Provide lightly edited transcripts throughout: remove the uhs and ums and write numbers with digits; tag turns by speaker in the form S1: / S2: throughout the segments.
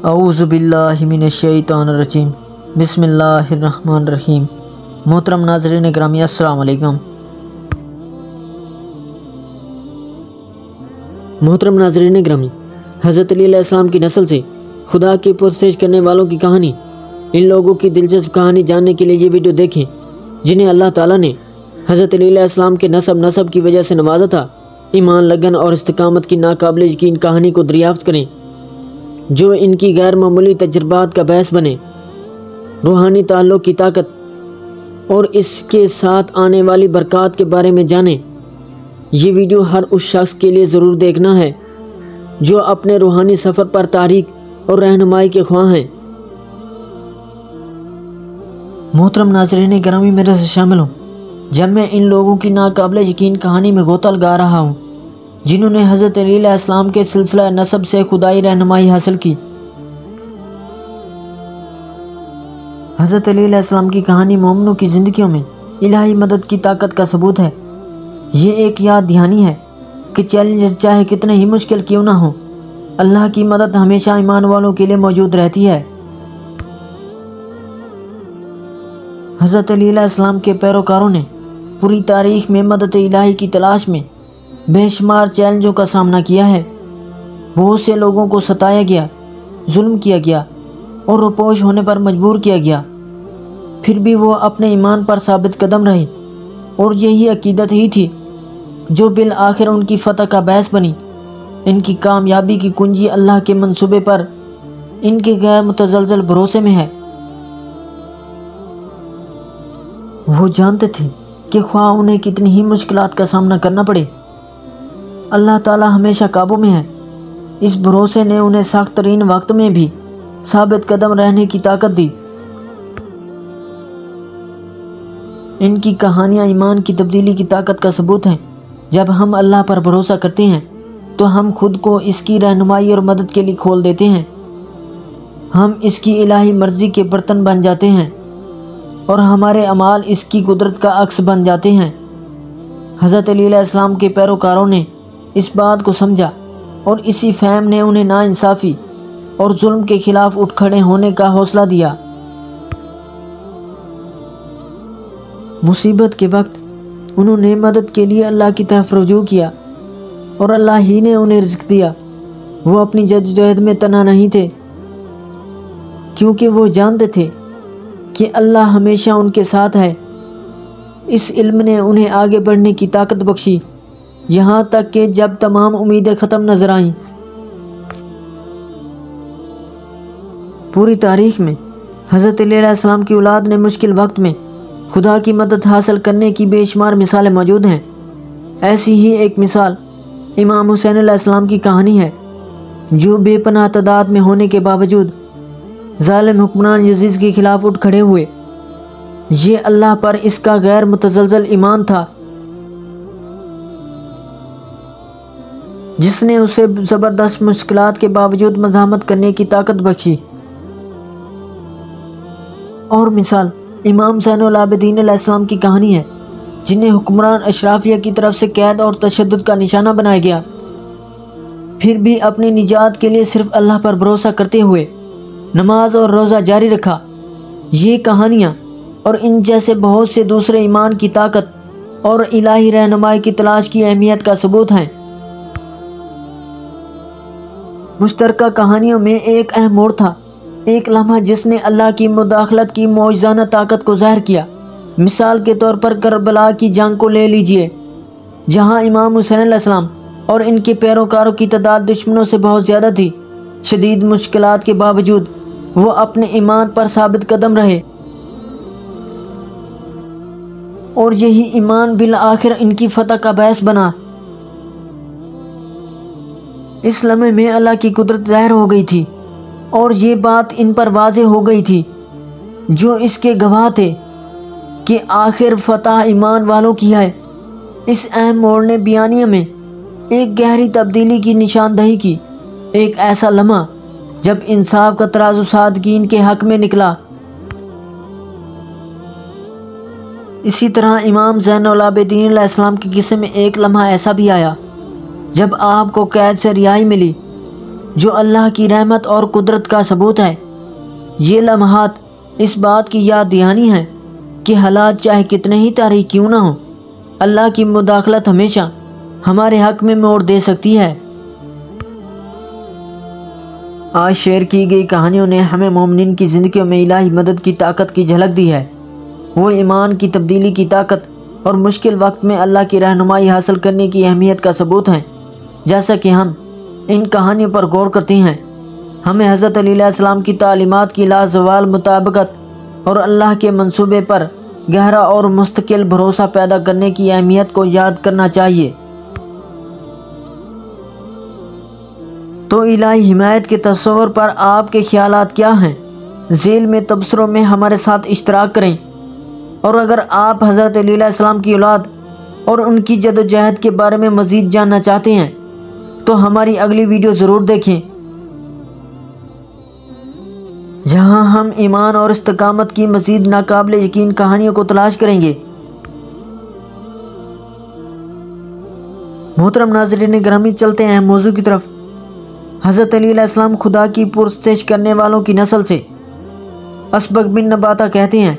S1: اعوذ باللہ من الشیطان الرجیم بسم اللہ الرحمن الرحیم۔ محترم ناظرین گرامی السلام علیکم۔
S2: محترم ناظرین گرامی، حضرت علی علیہ السلام کی نسل سے خدا کی پرستش کرنے والوں کی کہانی، ان لوگوں کی دلچسپ کہانی جاننے کے لیے یہ ویڈیو دیکھیں جنہیں اللہ تعالیٰ نے حضرت علی علیہ السلام کے نسب کی وجہ سے نوازا تھا۔ ایمان، لگن اور استقامت کی ناقابل یقین کہانی کو دریافت کریں جو ان کی غیر معمولی تجربات کا باعث بنے۔ روحانی تعلق کی طاقت اور اس کے ساتھ آنے والی برکات کے بارے میں جانیں۔ یہ ویڈیو ہر اس شخص کے لیے ضرور دیکھنا ہے جو اپنے روحانی سفر پر تحریک اور رہنمائی کے خواہاں ہیں۔
S1: محترم ناظرین گرامی، میرے سے شامل ہوں جب میں ان لوگوں کی ناقابل یقین کہانی میں غوطہ لگا رہا ہوں جنہوں نے حضرت علی علیہ السلام کے سلسلہ نسب سے خدائی رہنمائی حاصل کی۔ حضرت علی علیہ السلام کی کہانی مومنوں کی زندگیوں میں الہی مدد کی طاقت کا ثبوت ہے۔ یہ ایک یاد دہانی ہے کہ چیلنجز چاہے کتنے ہی مشکل کیوں نہ ہوں، اللہ کی مدد ہمیشہ ایمان والوں کے لیے موجود رہتی ہے۔ حضرت علی علیہ السلام کے پیروکاروں نے پوری تاریخ میں مدد الہی کی تلاش میں بے شمار چیلنجوں کا سامنا کیا ہے۔ بہت سے لوگوں کو ستایا گیا، ظلم کیا گیا اور روپوش ہونے پر مجبور کیا گیا، پھر بھی وہ اپنے ایمان پر ثابت قدم رہے، اور یہی عقیدت ہی تھی جو بالآخر ان کی فتح کا باعث بنی۔ ان کی کامیابی کی کنجی اللہ کے منصوبے پر ان کے غیر متزلزل بھروسے میں ہے۔ وہ جانتے تھے کہ خواہ انہیں کتنی ہی مشکلات کا سامنا کرنا پڑے، اللہ تعالیٰ ہمیشہ قابو میں ہے۔ اس بھروسے نے انہیں سخت ترین وقت میں بھی ثابت قدم رہنے کی طاقت دی۔ ان کی کہانیاں ایمان کی تبدیلی کی طاقت کا ثبوت ہیں۔ جب ہم اللہ پر بھروسہ کرتے ہیں تو ہم خود کو اس کی رہنمائی اور مدد کے لیے کھول دیتے ہیں۔ ہم اس کی الہی مرضی کے برتن بن جاتے ہیں اور ہمارے اعمال اس کی قدرت کا عکس بن جاتے ہیں۔ حضرت علی علیہ السلام کے پیروکاروں نے اس بات کو سمجھا اور اسی فہم نے انہیں ناانصافی اور ظلم کے خلاف اٹھ کھڑے ہونے کا حوصلہ دیا۔ مصیبت کے وقت انہوں نے مدد کے لیے اللہ کی طرف رجوع کیا اور اللہ ہی نے انہیں رزق دیا۔ وہ اپنی جدوجہد میں تنہا نہیں تھے کیونکہ وہ جانتے تھے کہ اللہ ہمیشہ ان کے ساتھ ہے۔ اس علم نے انہیں آگے بڑھنے کی طاقت بخشی، یہاں تک کہ جب تمام امیدیں ختم نظر آئیں۔ پوری تاریخ میں حضرت علی علیہ السلام کی اولاد نے مشکل وقت میں خدا کی مدد حاصل کرنے کی بے شمار مثالیں موجود ہیں۔ ایسی ہی ایک مثال امام حسین علیہ السلام کی کہانی ہے جو بے پناہ تعداد میں ہونے کے باوجود ظالم حکمران یزید کے خلاف اٹھ کھڑے ہوئے۔ یہ اللہ پر اس کا غیر متزلزل ایمان تھا جس نے اسے زبردست مشکلات کے باوجود مزاحمت کرنے کی طاقت بخشی۔ اور مثال امام زین العابدین علیہ السلام کی کہانی ہے جنہیں حکمران اشرافیہ کی طرف سے قید اور تشدد کا نشانہ بنایا گیا، پھر بھی اپنی نجات کے لیے صرف اللہ پر بھروسہ کرتے ہوئے نماز اور روزہ جاری رکھا۔ یہ کہانیاں اور ان جیسے بہت سے دوسرے ایمان کی طاقت اور الہی رہنمائی کی تلاش کی اہمیت کا ثبوت ہیں۔ مشترکہ کہانیوں میں ایک اہم موڑ تھا، ایک لمحہ جس نے اللہ کی مداخلت کی معجزانہ طاقت کو ظاہر کیا۔ مثال کے طور پر کربلا کی جنگ کو لے لیجئے، جہاں امام حسین علیہ السلام اور ان کے پیروکاروں کی تعداد دشمنوں سے بہت زیادہ تھی۔ شدید مشکلات کے باوجود وہ اپنے ایمان پر ثابت قدم رہے، اور یہی ایمان بالآخر ان کی فتح کا باعث بنا۔ اس لمحے میں اللہ کی قدرت ظاہر ہو گئی تھی اور یہ بات ان پر واضح ہو گئی تھی جو اس کے گواہ تھے کہ آخر فتح ایمان والوں کی ہے۔ اس اہم موڑ نے بیانیہ میں ایک گہری تبدیلی کی نشاندہی کی، ایک ایسا لمحہ جب انصاف کا ترازو صادقین کے حق میں نکلا۔ اسی طرح امام زین العابدین علیہ السلام کے قصے میں ایک لمحہ ایسا بھی آیا جب آپ کو قید سے رہائی ملی جو اللہ کی رحمت اور قدرت کا ثبوت ہے۔ یہ لمحات اس بات کی یاد دہانی ہے کہ حالات چاہے کتنے ہی تاریک کیوں نہ ہوں، اللہ کی مداخلت ہمیشہ ہمارے حق میں موڑ دے سکتی ہے۔ آج شیئر کی گئی کہانیوں نے ہمیں مومنین کی زندگیوں میں الہی مدد کی طاقت کی جھلک دی ہے۔ وہ ایمان کی تبدیلی کی طاقت اور مشکل وقت میں اللہ کی رہنمائی حاصل کرنے کی اہمیت کا ثبوت ہیں۔ جیسا کہ ہم ان کہانیوں پر غور کرتے ہیں، ہمیں حضرت علی علیہ السلام کی تعلیمات کی لازوال مطابقت اور اللہ کے منصوبے پر گہرا اور مستقل بھروسہ پیدا کرنے کی اہمیت کو یاد کرنا چاہیے۔ تو الہی حمایت کے تصور پر آپ کے خیالات کیا ہیں؟ ذیل میں تبصروں میں ہمارے ساتھ اشتراک کریں، اور اگر آپ حضرت علی علیہ السلام کی اولاد اور ان کی جد و جہد کے بارے میں مزید جاننا چاہتے ہیں تو ہماری اگلی ویڈیو ضرور دیکھیں، جہاں ہم ایمان اور استقامت کی مزید ناقابل یقین کہانیوں کو تلاش کریں گے۔ محترم ناظرین گرامی، چلتے ہیں موضوع کی طرف۔ حضرت علی علیہ السلام خدا کی پرستش کرنے والوں کی نسل سے۔ اسبغ بن نباتہ کہتے ہیں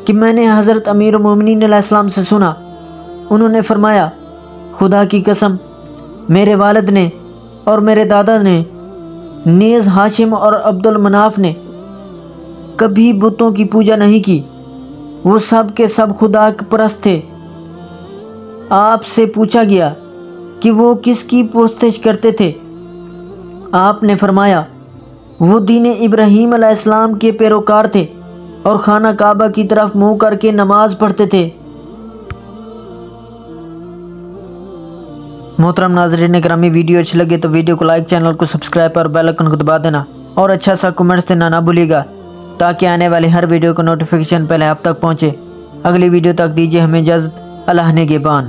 S1: کہ میں نے حضرت امیر المومنین علیہ السلام سے سنا، انہوں نے فرمایا، خدا کی قسم، میرے والد نے اور میرے دادا نے نیز ہاشم اور عبد المناف نے کبھی بتوں کی پوجا نہیں کی، وہ سب کے سب خدا پرست تھے۔ آپ سے پوچھا گیا کہ وہ کس کی پرستش کرتے تھے؟ آپ نے فرمایا، وہ دین ابراہیم علیہ السلام کے پیروکار تھے اور خانہ کعبہ کی طرف منہ کر کے نماز پڑھتے تھے۔ محترم ناظرین گرامی، ویڈیو اچھی لگے تو ویڈیو کو لائک، چینل کو سبسکرائب اور بیل آئیکن کو دبا دینا، اور اچھا سا کمنٹس دینا نہ بھولیے گا تاکہ آنے والی ہر ویڈیو کو نوٹیفیکیشن پہلے آپ تک پہنچے۔ اگلی ویڈیو تک دیجیے ہمیں اجازت، اللہ نگہبان۔